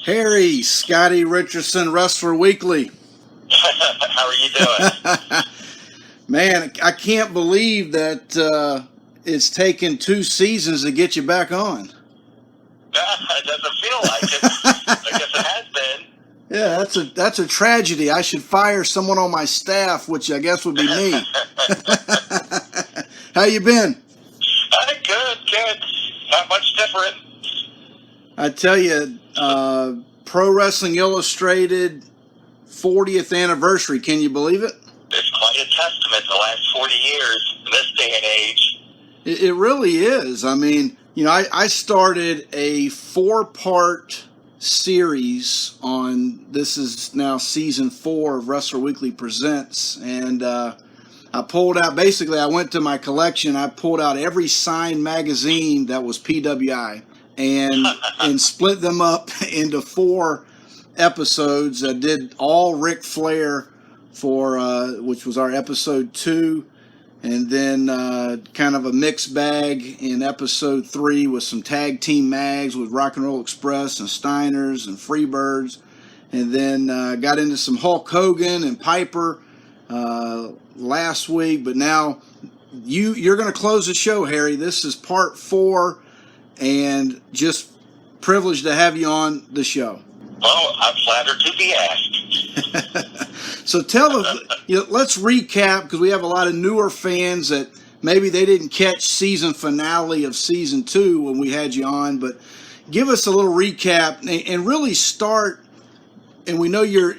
Harry, Scottie Richardson, Wrestler Weekly. How are you doing? Man, I can't believe that it's taken 2 seasons to get you back on. It doesn't feel like it. I guess it has been. Yeah, that's a tragedy. I should fire someone on my staff, which I guess would be me. How you been? Good. Not much different. I tell you, Pro Wrestling Illustrated 40th anniversary. Can you believe it? It's quite a testament the last 40 years in this day and age. It really is. I mean, I started a 4-part series on, this is now season 4 of Wrestler Weekly Presents, and I pulled out, basically I went to my collection, I pulled out every signed magazine that was PWI and split them up into 4 episodes. I did all Ric Flair for which was our episode 2, and then kind of a mixed bag in episode 3 with some tag team mags with Rock and Roll Express and Steiners and Freebirds, and then got into some Hulk Hogan and Piper last week. But now you're going to close the show, Harry. This is part 4, and just privileged to have you on the show. Well, I'm flattered to be asked. So tell us, let's recap, because we have a lot of newer fans that maybe they didn't catch season finale of season 2 when we had you on, but give us a little recap and really start. And we know you're,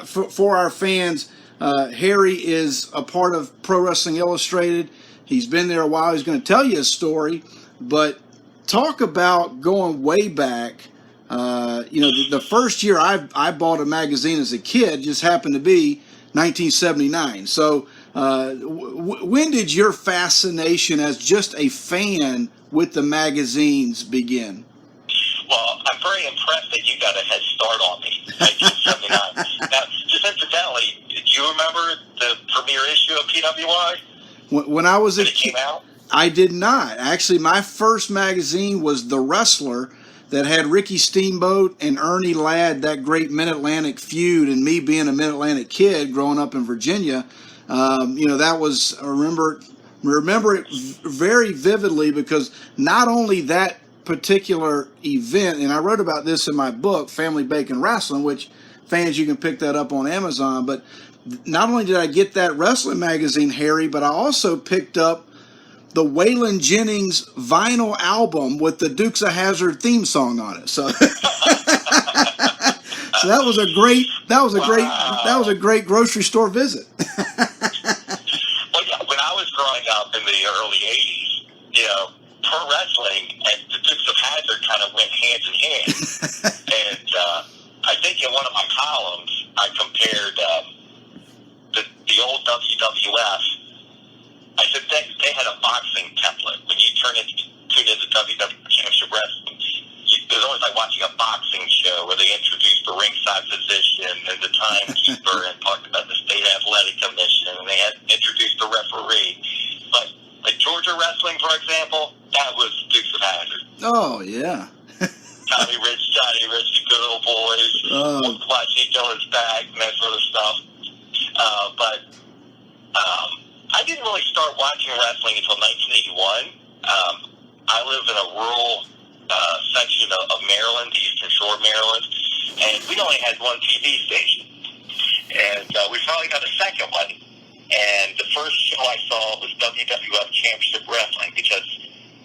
for our fans, Harry is a part of Pro Wrestling Illustrated. He's been there a while. He's going to tell you a story, but talk about going way back. The first year I bought a magazine as a kid just happened to be 1979. So when did your fascination as just a fan with the magazines begin? Well, I'm very impressed that you got a head start on me, 1979. Now, just incidentally, do you remember the premiere issue of PWI? When I was a kid, it came out? I did not. Actually, my first magazine was The Wrestler, that had Ricky Steamboat and Ernie Ladd, that great Mid-Atlantic feud, and me being a Mid-Atlantic kid growing up in Virginia. That was, I remember it very vividly, because not only that particular event, and I wrote about this in my book, Family Bacon Wrestling, which fans, you can pick that up on Amazon, but not only did I get that wrestling magazine, Harry, but I also picked up the Waylon Jennings vinyl album with the Dukes of Hazzard theme song on it. So, so that was a great grocery store visit. Well, yeah, when I was growing up in the early 80s, pro wrestling and the Dukes of Hazzard kind of went hand in hand. And I think in one of my columns, I compared the old WWF. I said they had a boxing template. When you tune into WWE Championship Wrestling, it was always like watching a boxing show where they introduced the ringside position and the timekeeper and talked about the state athletic commission, and they had introduced the referee. But like Georgia wrestling, for example, that was Dukes of Hazzard. Oh yeah. Johnny Rich, the good old boys, watching each other's back and that sort of stuff. I didn't really start watching wrestling until 1981. I live in a rural section of Maryland, the Eastern Shore of Maryland, and we only had one TV station. And we finally got a second one. And the first show I saw was WWF Championship Wrestling, because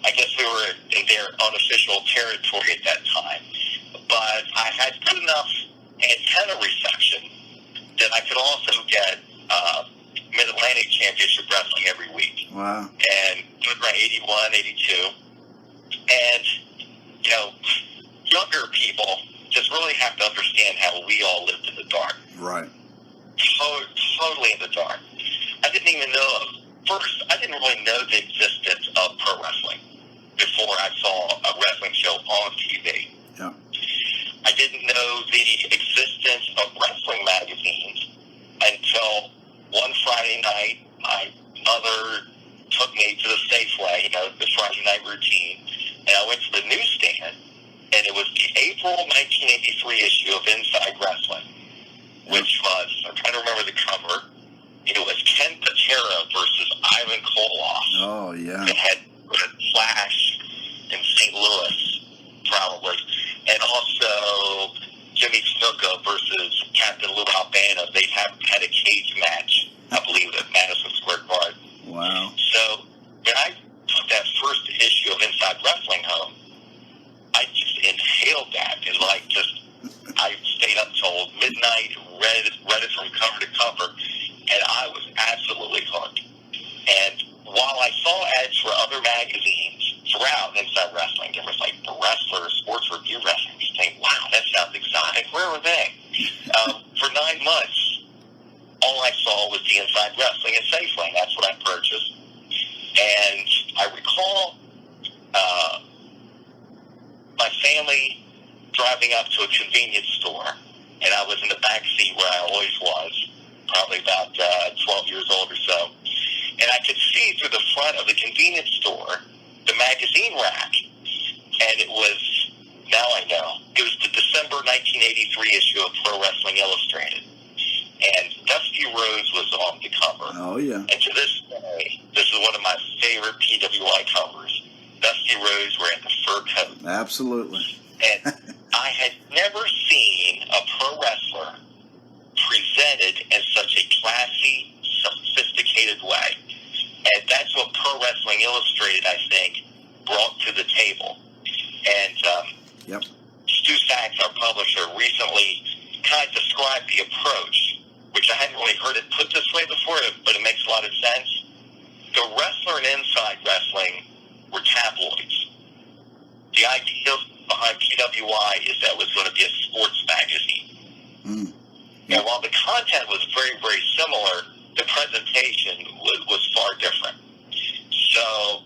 I guess we were in their unofficial territory at that time. But I had good enough antenna reception that I could also get Mid-Atlantic Championship Wrestling every week. Wow. And it was around 81, 82. And, younger people just really have to understand how we all lived in the dark. Right. Totally in the dark. I didn't even know, I didn't really know the existence of pro wrestling before I saw a wrestling show on TV. Yeah. I didn't know the existence of wrestling magazines until one Friday night, my mother took me to the Safeway, the Friday night routine, and I went to the newsstand, and it was the April 1983 issue of Inside Wrestling, which was, I'm trying to remember the cover. It was Ken Patera versus Ivan Koloff. Oh, yeah. It had Flash in St. Louis, probably. And also Jimmy Snuka versus Captain Lou Albano. They had a cage match, I believe, at Madison Square Garden. Wow. So when I took that first issue of Inside Wrestling home, I just inhaled that and I stayed up till midnight, read it from cover to cover, and I was absolutely hooked. And while I saw ads for other magazines throughout Inside Wrestling, there was like The Wrestler, Sports Review Wrestling. You think, wow, that sounds exotic. Where were they? For 9 months, all I saw was the Inside Wrestling at Safeway. That's what I purchased. And I recall my family driving up to a convenience store, and I was in the back seat where I always was, probably about 12 years old or so. And I could see through the front of the convenience store the magazine rack. And it was, now I know, it was the December 1983 issue of Pro Wrestling Illustrated. And Dusty Rhodes was on the cover. Oh, yeah. And to this day, this is one of my favorite PWI covers. Dusty Rhodes wearing the fur coat. Absolutely. And I had never seen a pro wrestler presented in such a classy, sophisticated way. And that's what Pro Wrestling Illustrated, I think, brought to the table. And Stu Sachs, our publisher, recently kind of described the approach, which I hadn't really heard it put this way before, but it makes a lot of sense. The wrestler and Inside Wrestling were tabloids. The idea behind PWI is that it was going to be a sports magazine. Mm. And while the content was very, very similar, the presentation was far different. So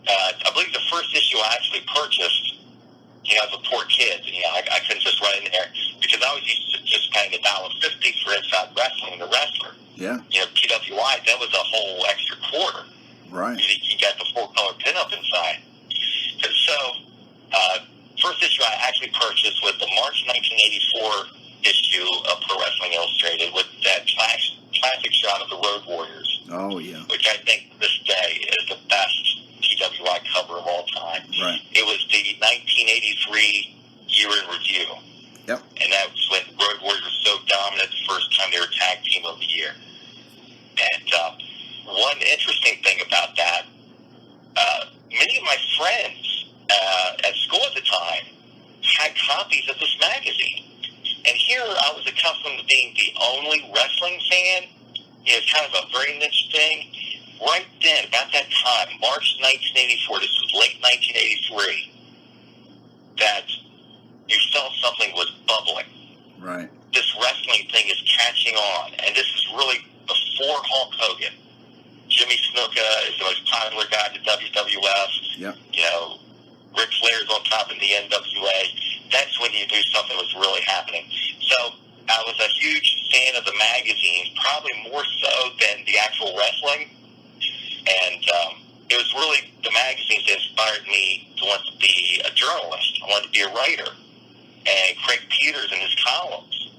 I believe the first issue I actually purchased, as a poor kid, I couldn't just run in there because I was used to just paying $1.50 for Inside Wrestling, the wrestler. Yeah. PWI, that was a whole extra quarter. Right. You got the full-color pinup inside. And so, first issue I actually purchased was the March 1984 issue of Pro Wrestling Illustrated with that classic shot of the Road Warriors. Oh, yeah. Which I think to this day is the best PWI cover of all time. Right. It was the 1983 year in review. Yep. And that was when Road Warriors were so dominant the first time they were tag team of the year. And one interesting thing about that, many of my friends at school at the time had copies of this magazine. And here I was accustomed to being the only wrestling fan. It's kind of a very niche thing. Right then, about that time, March 1984, this was late 1983, that you felt something was bubbling. Right. This wrestling thing is catching on. And this is really before Hulk Hogan. Jimmy Snuka is the most popular guy in the WWF. Yep. Ric Flair's on top in the NWA. That's when you knew something was really happening. So I was a huge fan of the magazine, probably more so than the actual wrestling. And it was really the magazines that inspired me to want to be a journalist. I wanted to be a writer. And Craig Peters in his columns,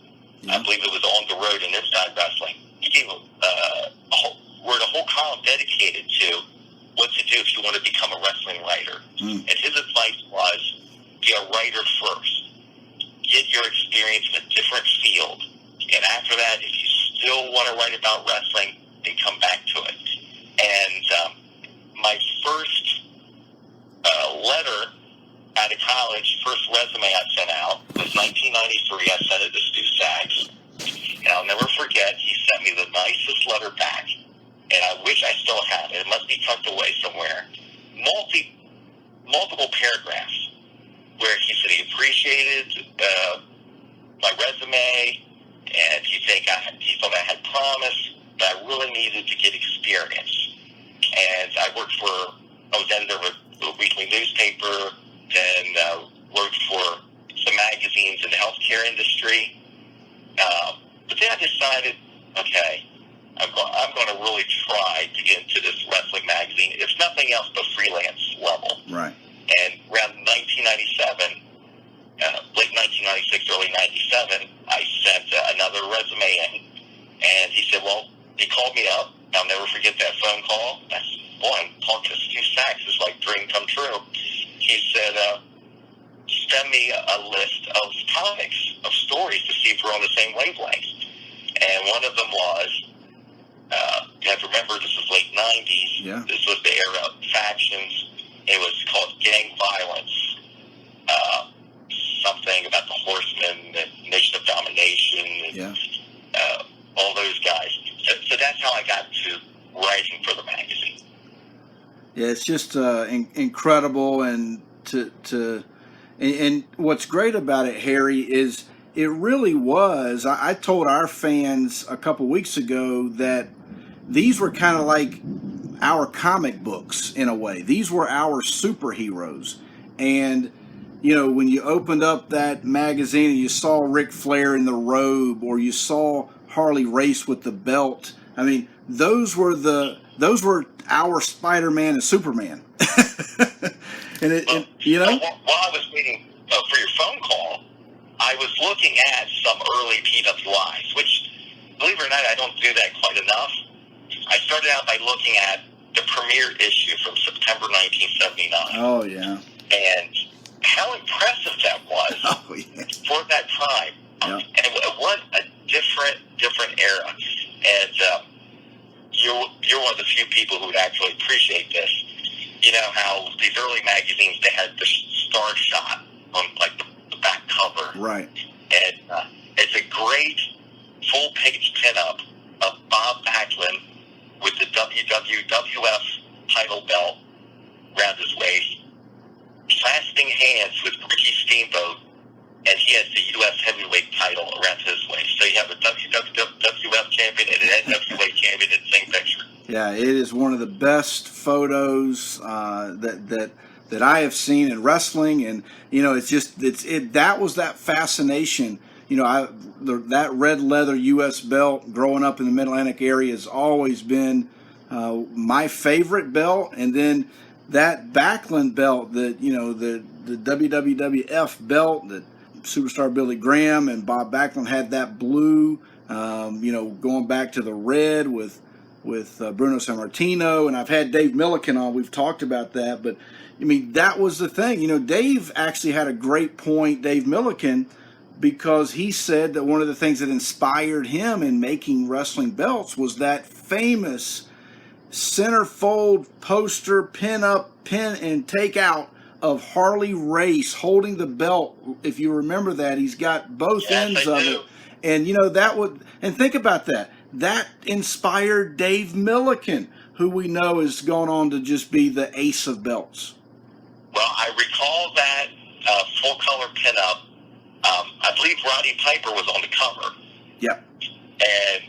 I believe it was On the Road and Inside Wrestling, he gave wrote a whole column dedicated to what to do if you want to become a wrestling writer. And his advice was, be a writer first. Get your experience in a different field. And after that, if you still want to write about wrestling, then come back to it. And my first letter out of college, first resume I sent out was 1993. I sent it to Stu Sachs. And I'll never forget, he sent me the nicest letter back. And I wish I still had it. It must be tucked away somewhere. Multiple paragraphs where he said he appreciated my resume, and he thought I had promise, but I really needed to get experience. And I was editor of a weekly newspaper, and worked for some magazines in the healthcare industry. But then I decided, okay, I'm going to really try to get into this wrestling magazine. It's nothing else but freelance level. Right. And around 1997, late 1996, early 97, I sent another resume in, and he said, well, he called me up. I'll never forget that phone call. I said, boy, I'm talking to Stu Sachs. It's like dream come true. He said, send me a list of topics, of stories to see if we're on the same wavelength. And one of them was, you have to remember, this was late 90s. Yeah. This was the era of factions. It was called gang violence. Something about the Horsemen, the Nation of Domination, and, all those guys. So that's how I got to writing for the magazine. Yeah, it's just incredible, and and what's great about it, Harry, is it really was. I told our fans a couple weeks ago that these were kind of like our comic books in a way. These were our superheroes, and you know, when you opened up that magazine and you saw Ric Flair in the robe, or you saw Harley Race with the belt, I mean, those were our Spider-Man and Superman. And you know, while I was waiting for your phone call, I was looking at some early PWI'S, which, believe it or not, I don't do that quite enough. I started out by looking at the premiere issue from September 1979. Oh yeah. And how impressive that was for that time. Yeah. And what a different era. And you're one of the few people who would actually appreciate this. You know how these early magazines, they had the star shot on like the back cover. Right. And it's a great full-page pinup of Bob Backlund with the WWF title belt around his waist, clasping hands with Ricky Steamboat, and he has the U.S. heavyweight title around his waist. So you have a WWF champion and an NWA champion in the same picture. Yeah, it is one of the best photos that I have seen in wrestling, and you know, that was that fascination. You know, that red leather U.S. belt growing up in the Mid-Atlantic area has always been my favorite belt, and then that Backlund belt, that you know, the WWF belt that Superstar Billy Graham and Bob Backlund had, that blue, you know, going back to the red with Bruno Sammartino, and I've had Dave Milliken on. We've talked about that, but I mean, that was the thing. You know, Dave actually had a great point, Dave Milliken, because he said that one of the things that inspired him in making wrestling belts was that famous centerfold poster, pin and take out of Harley Race holding the belt. If you remember that, he's got both ends of it. And you know, and think about that. That inspired Dave Milliken, who we know has gone on to just be the ace of belts. Well, I recall that full-color pinup. I believe Roddy Piper was on the cover. Yep. And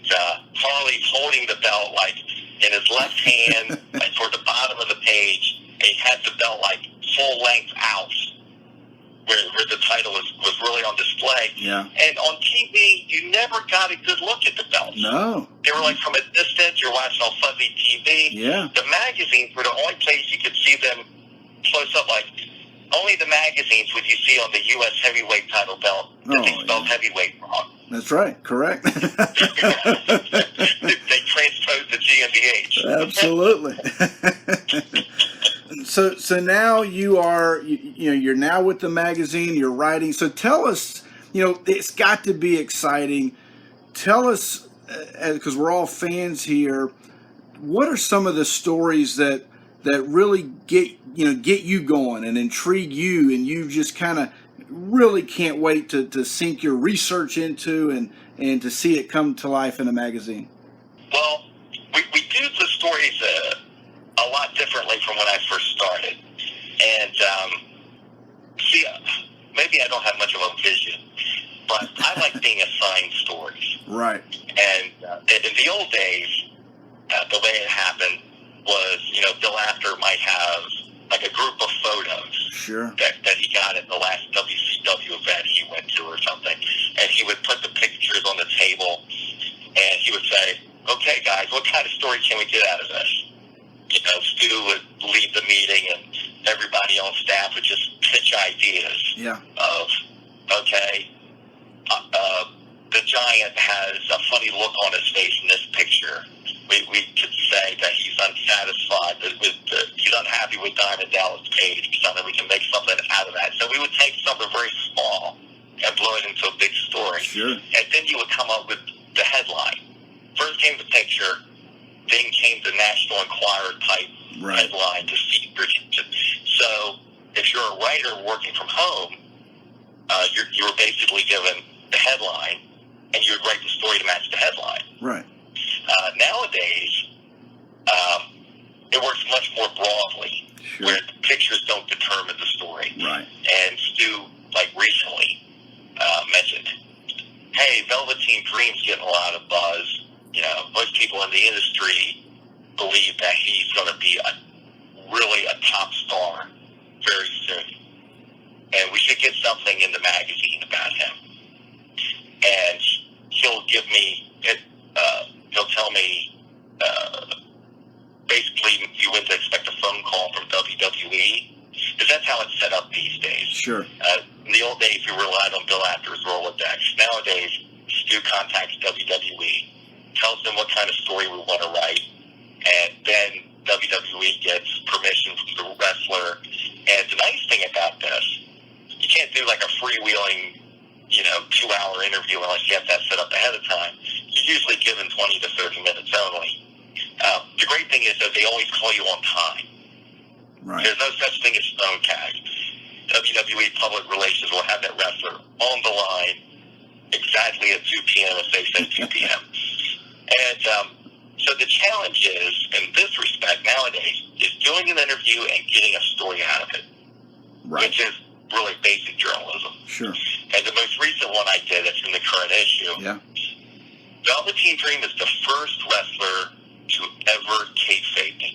Harley's holding the belt like in his left hand, like toward the bottom of the page. And he had the belt like full length out, where the title was really on display. Yeah. And on TV, you never got a good look at the belts. No. They were like from a distance. You're watching on fuzzy TV. Yeah. The magazines were the only place you could see them close up. Like only the magazines would you see on the U.S. heavyweight title belt that they spelled heavyweight wrong. That's right. Correct. They transposed the G and the H. Absolutely. So now you're now with the magazine, you're writing. So tell us, you know, it's got to be exciting. Tell us, because we're all fans here, what are some of the stories that really get you going and intrigue you, and you just kind of really can't wait to sink your research into and to see it come to life in a magazine? Well, we do the stories a lot differently from when I first started. And, see, maybe I don't have much of a vision, but I like being assigned stories. Right. And in the old days, the way it happened was, you know, Bill After might have like a group of photos sure. that he got at the last WCW event he went to or something. And he would put the pictures on the table, and he would say, okay, guys, what kind of story can we get out of this? You know, Stu would lead the meeting, and everybody on staff would just pitch ideas of okay, the Giant has a funny look on his face in this picture. We could say that he's unsatisfied, he's unhappy with Diamond Dallas Page, so that we can make something out of that. So we would take something very small and blow it into a big story. Sure. And then you would come up with the headline. First came the picture, then came the National Enquirer type headline to Scottie Richardson. So if you're a writer working from home, you're basically given the headline, and you would write the story to match the headline. Right. Nowadays, it works much more broadly, where the pictures don't determine the story. Right. And Stu, like recently, mentioned, hey, Velveteen Dream's getting a lot of buzz. You know, most people in the industry believe that he's going to be really a top star very soon. And we should get something in the magazine about him. And he'll give me, he'll tell me, basically you wouldn't expect a phone call from WWE, because that's how it's set up these days. Sure. In the old days, we relied on Bill Apter's Rolodex. Nowadays, Stu contacts WWE, tells them what kind of story we want to write, and then WWE gets permission from the wrestler. And the nice thing about this, you can't do like a freewheeling, 2-hour interview unless you have that set up ahead of time. You're usually given 20 to 30 minutes only. The great thing is that they always call you on time. Right. There's no such thing as phone tag. WWE Public Relations will have that wrestler on the line exactly at 2 p.m. if they say 2 p.m. And so the challenge is, in this respect nowadays, is doing an interview and getting a story out of it, which is really basic journalism. Sure. And the most recent one I did, that's in the current issue, Velveteen Dream is the first wrestler to ever kayfabe me.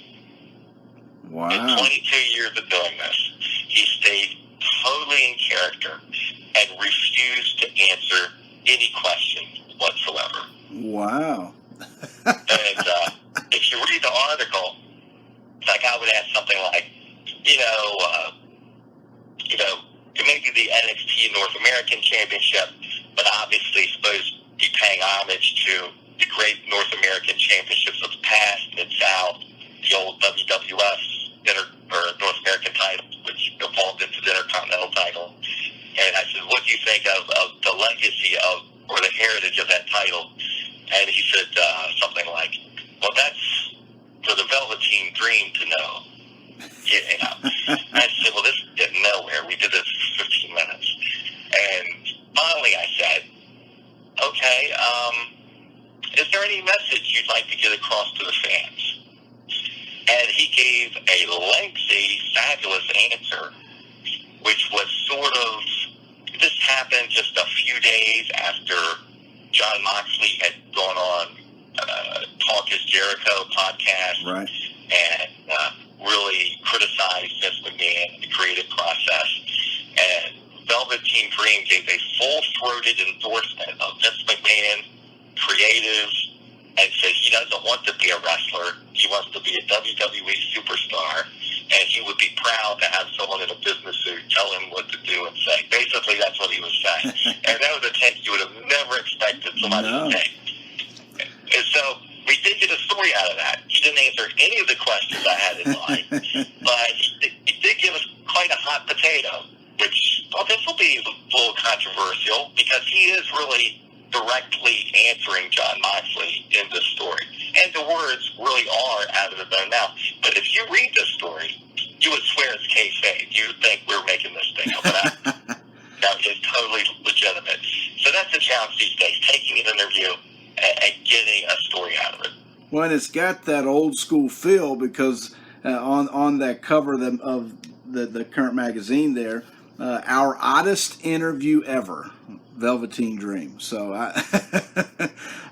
Wow. In 22 years of doing this, he stayed totally in character and refused to answer any question whatsoever. Wow. And if you read the article, like I would ask something like, maybe the NXT North American Championship, but obviously supposed to be paying homage to the great North American Championships of the past, Mid-South, the old WWF North American title, which evolved into the Intercontinental title. And I said, what do you think of the legacy or the heritage of that title? And he said something like, well, that's for the Velveteen Dream to know. I said, well, this is getting nowhere. We did this for 15 minutes. And finally I said, okay, is there any message you'd like to get across to the fans? And he gave a lengthy, fabulous answer, which was sort of, this happened just a few days after John Moxley had gone on Talk is Jericho podcast, and really criticized Vince McMahon and the creative process. And Velveteen Dream gave a full-throated endorsement of Vince McMahon, creatives, and said he doesn't want to be a wrestler. He wants to be a WWE superstar, and he would be proud to have someone in a business suit tell him what to do and say. Basically, that's what he was saying. And that was a take you would have never expected somebody to take. And so we did get a story out of that. He didn't answer any of the questions I had in mind, but he did give us quite a hot potato, which, well, this will be a little controversial because he is really directly answering John Moxley in this story. And the words really are out of their mouth. But if you read this story, you would swear it's kayfabe. You would think we're making this thing up. That is totally legitimate. So that's the challenge these days, taking an interview and getting a story out of it. Well, and it's got that old school feel because on that cover of the current magazine there, our oddest interview ever, Velveteen Dream. So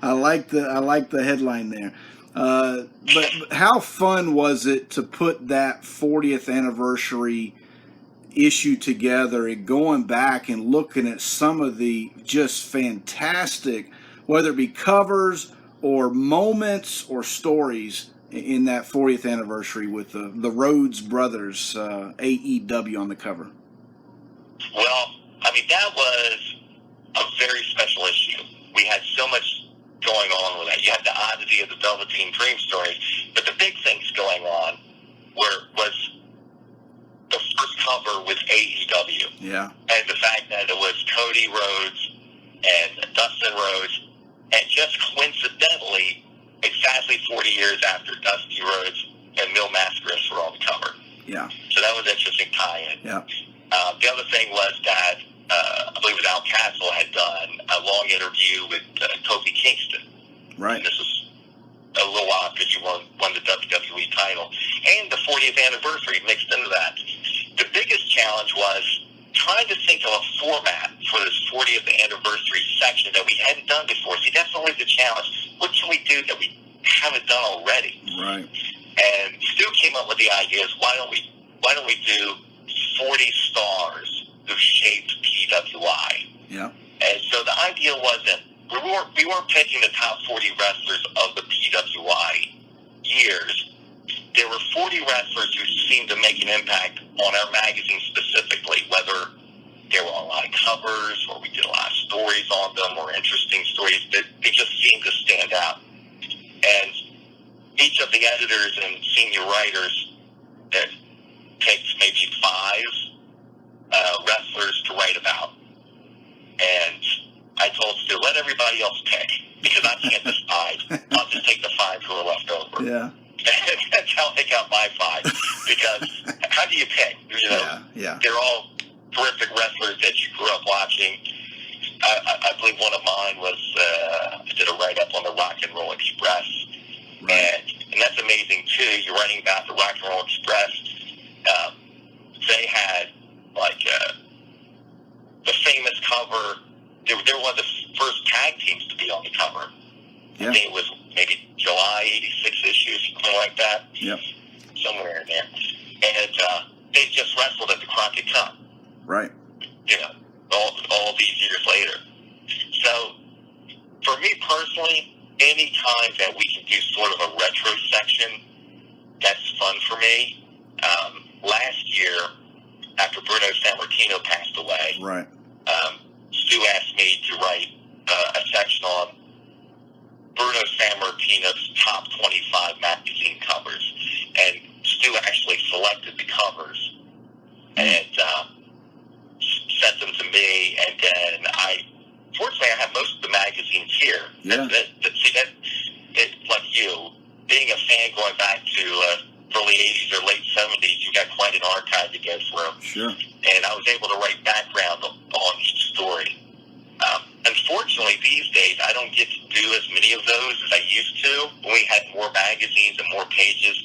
I like the headline there. But how fun was it to put that 40th anniversary issue together and going back and looking at some of the just fantastic, whether it be covers or moments or stories in that 40th anniversary with the Rhodes brothers, AEW on the cover? Well, I mean, that was a very special issue. We had so much going on with that. You had the oddity of the Velveteen Dream story, but the big things going on was the first cover with AEW. Yeah. And the fact that it was Cody Rhodes and Dustin Rhodes, and just coincidentally, exactly 40 years after Dusty Rhodes and Mil Mascaris were on the cover. Yeah. So that was an interesting tie-in. Yeah. The other thing was that I believe it was Al Castle had done a long interview with Kofi Kingston. Right. And this was a little odd because you won the WWE title. And the 40th anniversary mixed into that. The biggest challenge was trying to think of a format for this 40th anniversary section that we hadn't done before. See, that's always the challenge. What can we do that we haven't done already? Right. And Stu came up with the ideas. Why don't we do 40 stars who shaped PWI? Yeah. And so the idea wasn't we weren't picking the top 40 wrestlers of the PWI years. There were 40 wrestlers who seemed to make an impact on our magazine specifically, whether they were on a lot of covers or we did a lot of stories on them or interesting stories. They just seemed to stand out. And each of the editors and senior writers that takes maybe 5 wrestlers to write about. And I told Stu, let everybody else pick, because I can't decide. I'll just take the 5 who are left over. Yeah. That's how I got my 5. Because how do you pick? You know, yeah. They're all terrific wrestlers that you grew up watching. I believe one of mine was, I did a write-up on the Rock and Roll Express. Right. And that's amazing, too. You're writing about the Rock and Roll Express. They had, like, the famous cover. They were one of the first tag teams to be on the cover. Yeah. I think it was maybe July 86 issues, something like that. Yep. Somewhere in there. And they just wrestled at the Crockett Cup. Right. You know, all these years later. So, for me personally, any time that we can do sort of a retro section, that's fun for me. Last year, after Bruno Sammartino passed away, Right. Stu asked me to write a section on Bruno Sammartino's top 25 magazine covers. And Stu actually selected the covers and sent them to me. And then fortunately, I have most of the magazines here. Yeah. Like you, being a fan going back to early 80s or late 70s, you got quite an archive to go through. Sure. And I was able to write background on each story. Unfortunately, these days, I don't get to do as many of those as I used to. When we had more magazines and more pages,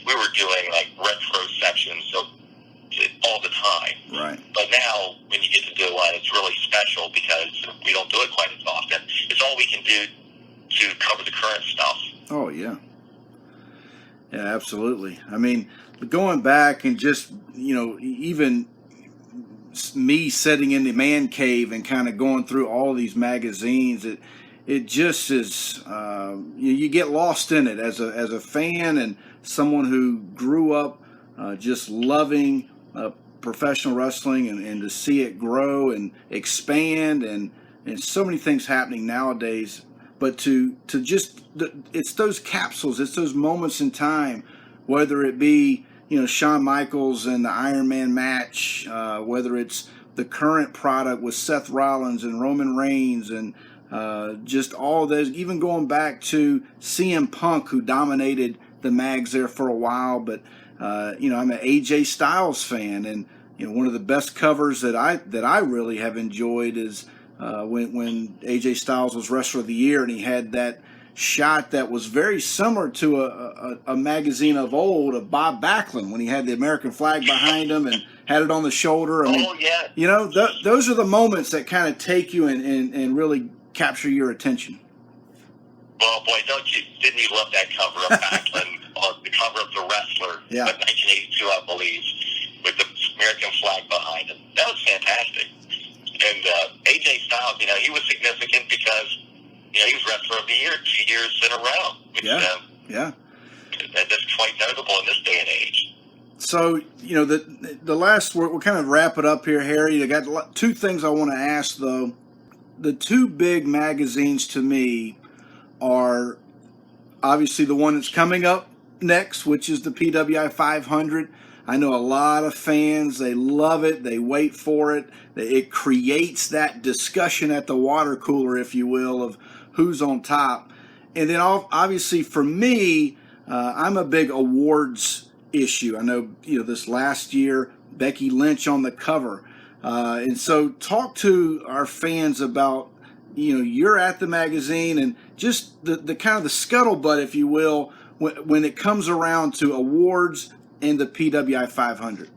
we were doing, like, retro sections all the time. Right. But now, when you get to do one, it's really special because we don't do it quite as often. It's all we can do to cover the current stuff. Oh, yeah. Yeah, absolutely. I mean, going back and just, even me sitting in the man cave and kind of going through all these magazines, it just is, you get lost in it as a fan and someone who grew up just loving professional wrestling and to see it grow and expand and so many things happening nowadays. But to just, it's those capsules, it's those moments in time, whether it be, Shawn Michaels and the Iron Man match, whether it's the current product with Seth Rollins and Roman Reigns and just all those, even going back to CM Punk, who dominated the mags there for a while. But, I'm an AJ Styles fan, and, one of the best covers that I really have enjoyed is when AJ Styles was Wrestler of the Year, and he had that shot that was very similar to a magazine of old of Bob Backlund when he had the American flag behind him and had it on the shoulder. I mean, yeah. Those are the moments that kind of take you and really capture your attention. Well, boy, didn't you love that cover of Backlund on the cover of The Wrestler, yeah. 1982, I believe, with the American flag behind him. That was fantastic. And AJ Styles, he was significant because, he was Wrestler of the Year 2 years in a row. Which, yeah. That's quite notable in this day and age. So, the last, we'll kind of wrap it up here, Harry. I got two things I want to ask, though. The two big magazines to me are obviously the one that's coming up next, which is the PWI 500. I know a lot of fans, they love it, they wait for it. It creates that discussion at the water cooler, if you will, of who's on top. And then obviously for me, I'm a big awards issue. I know, this last year, Becky Lynch on the cover. And so talk to our fans about, you're at the magazine and just the kind of the scuttlebutt, if you will, when it comes around to awards and the PWI 500.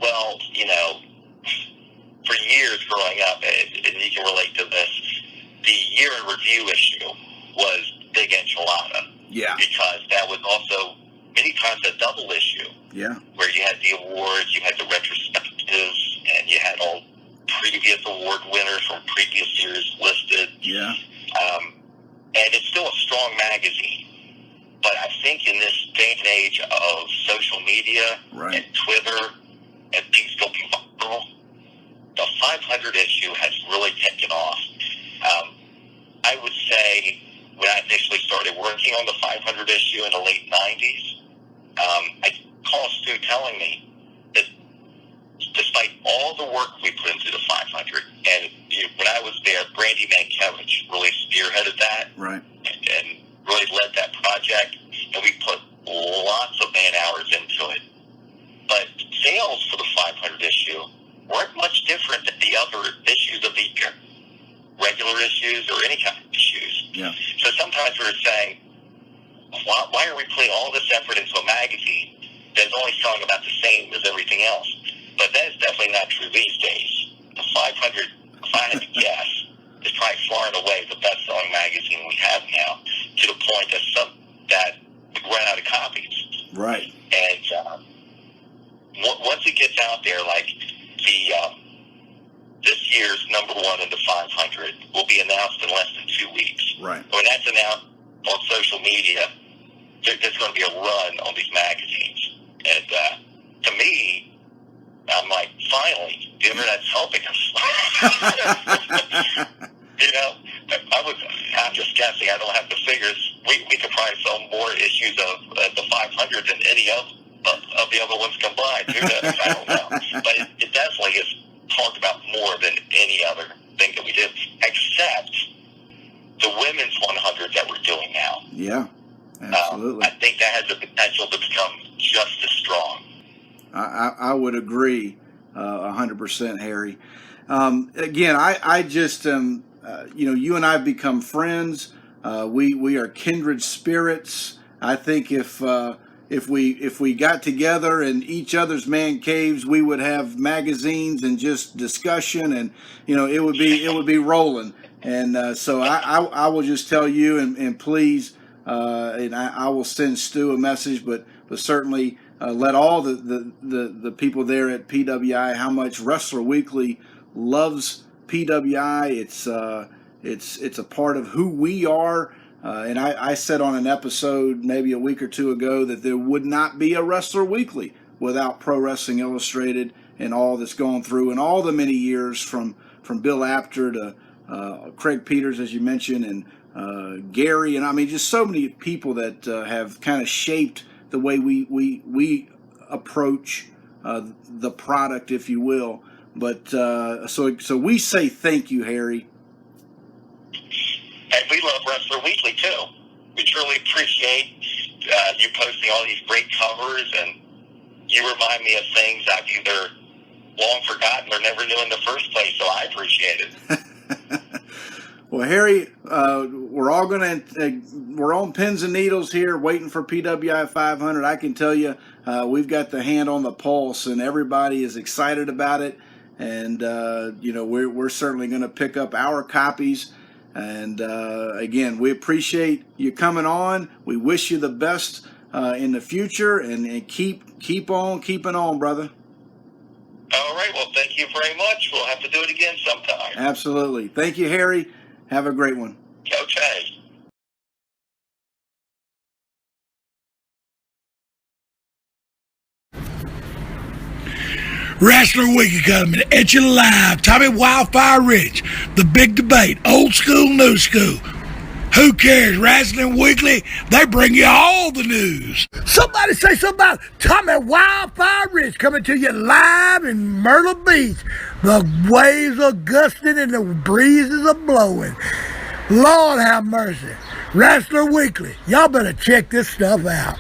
Well, for years growing up, and you can relate to this, the year in review issue was big enchilada. Yeah. Because that was also many times a double issue. Yeah. Where you had the awards, you had the retrospectives, and you had all previous award winners from previous years listed. Yeah. And it's still a strong magazine. But I think in this day and age of social media right. and Twitter and things going viral, the 500 issue has really taken off. I would say when I initially started working on the 500 issue in the late 90s, I recall Stu telling me that despite all the work we put into the 500, and when I was there, Brandy Mankiewicz really spearheaded that, right, and really led that project, and we put lots of man hours into it. But sales for the 500 issue weren't much different than the other issues of the year, regular issues or any kind of issues. Yeah. So sometimes we were saying, why are we putting all this effort into a magazine that's only selling about the same as everything else? But that is definitely not true these days. The 500, if I had to guess, is probably far and away the best-selling magazine we have now, to the point that we run out of copies. Right. And once it gets out there, like this year's number one in the 500 will be announced in less than 2 weeks. Right. When that's announced on social media, there's going to be a run on these magazines. And to me, I'm like, finally, the internet's helping us. I'm just guessing. I don't have the figures. We could probably sell more issues of the 500 than any of the other ones combined. Who knows? I don't know. But it definitely is talked about more than any other thing that we did, except the women's 100 that we're doing now. Yeah, absolutely. I think that has the potential to become just as strong. I would agree 100%, Harry. Again, I just you and I have become friends. We are kindred spirits. I think if we got together in each other's man caves, we would have magazines and just discussion, and it would be rolling. And so I will just tell you, and please, and I will send Stu a message, but certainly let all the people there at PWI how much Wrestler Weekly loves PWI. It's a part of who we are. And I said on an episode maybe a week or two ago that there would not be a Wrestler Weekly without Pro Wrestling Illustrated and all that's gone through, and all the many years from Bill Apter to Craig Peters, as you mentioned, and Gary, and I mean just so many people that have kind of shaped the way we approach the product, if you will. But so we say thank you, Harry. And we love Wrestler Weekly, too. We truly appreciate you posting all these great covers, and you remind me of things I've either long forgotten or never knew in the first place, so I appreciate it. Well, Harry, we're on pins and needles here waiting for PWI 500. I can tell you we've got the hand on the pulse, and everybody is excited about it. And, we're certainly going to pick up our copies. And again, we appreciate you coming on. We wish you the best in the future, and keep on keeping on, brother. All right. Well, thank you very much. We'll have to do it again sometime. Absolutely. Thank you, Harry. Have a great one. Okay. Wrestler Weekly coming at you live. Tommy Wildfire Rich. The big debate. Old school, new school. Who cares? Wrestling Weekly, they bring you all the news. Somebody say something about Tommy Wildfire Rich coming to you live in Myrtle Beach. The waves are gusting and the breezes are blowing. Lord have mercy. Wrestler Weekly, y'all better check this stuff out.